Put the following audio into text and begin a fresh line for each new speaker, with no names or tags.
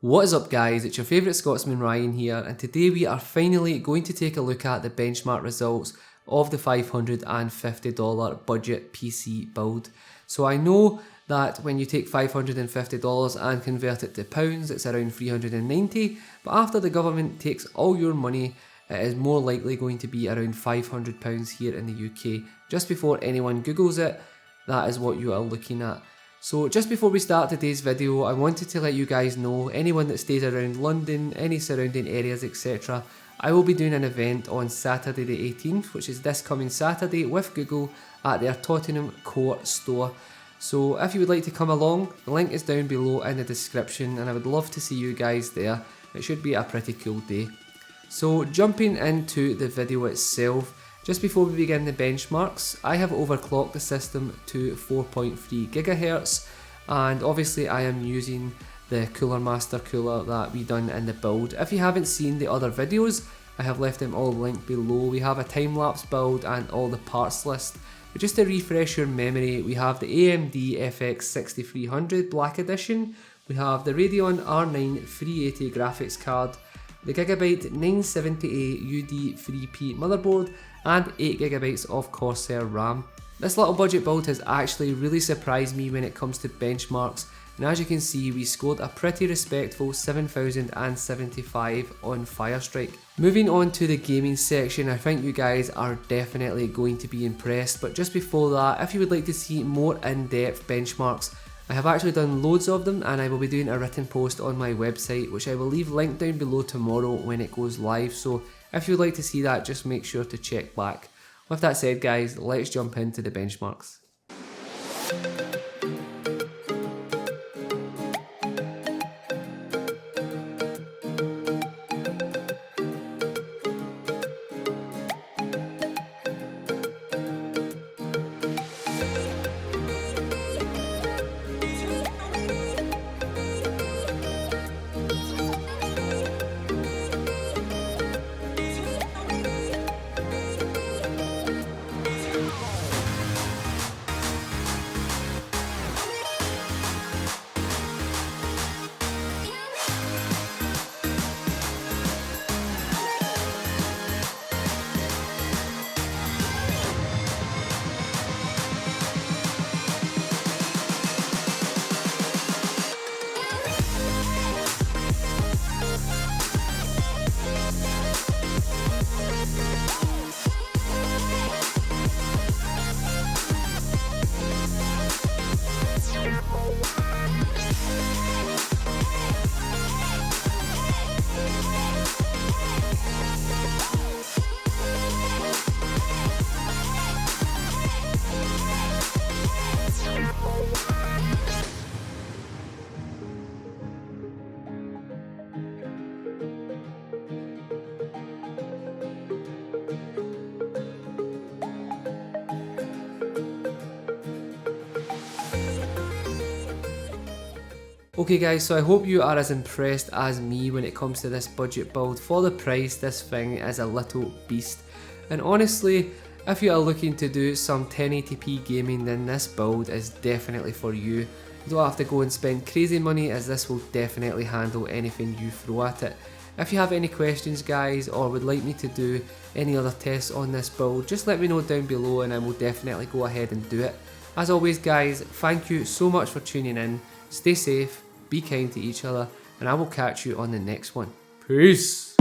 What is up guys, it's your favourite Scotsman Ryan here, and today we are finally going to take a look at the benchmark results of the $550 budget PC build. So I know that when you take $550 and convert it to pounds, it's around 390, but after the government takes all your money, it is more likely going to be around £500 here in the UK. Just before anyone Googles it, that is what you are looking at. So just before we start today's video, I wanted to let you guys know, anyone that stays around London, any surrounding areas, etc., I will be doing an event on Saturday the 18th, which is this coming Saturday, with Google at their Tottenham Court store. So if you would like to come along, the link is down below in the description, and I would love to see you guys there. It should be a pretty cool day. So jumping into the video itself, just before we begin the benchmarks, I have overclocked the system to 4.3 GHz, and obviously I am using the Cooler Master cooler that we done in the build. If you haven't seen the other videos, I have left them all linked below. We have a time-lapse build and all the parts list. But just to refresh your memory, we have the AMD FX 6300 Black Edition, we have the Radeon R9 380 graphics card, the Gigabyte 970A UD3P motherboard, and 8GB of Corsair RAM. This little budget build has actually really surprised me when it comes to benchmarks, and as you can see, we scored a pretty respectful 7075 on Firestrike. Moving on to the gaming section, I think you guys are definitely going to be impressed, but just before that, if you would like to see more in-depth benchmarks, I have actually done loads of them, and I will be doing a written post on my website, which I will leave linked down below tomorrow when it goes live, so if you would like to see that, just make sure to check back. With that said guys, let's jump into the benchmarks. Okay guys, so I hope you are as impressed as me when it comes to this budget build. For the price, this thing is a little beast. And honestly, if you are looking to do some 1080p gaming, then this build is definitely for you. You don't have to go and spend crazy money, as this will definitely handle anything you throw at it. If you have any questions guys, or would like me to do any other tests on this build, just let me know down below and I will definitely go ahead and do it. As always guys, thank you so much for tuning in. Stay safe, be kind to each other, and I will catch you on the next one. Peace!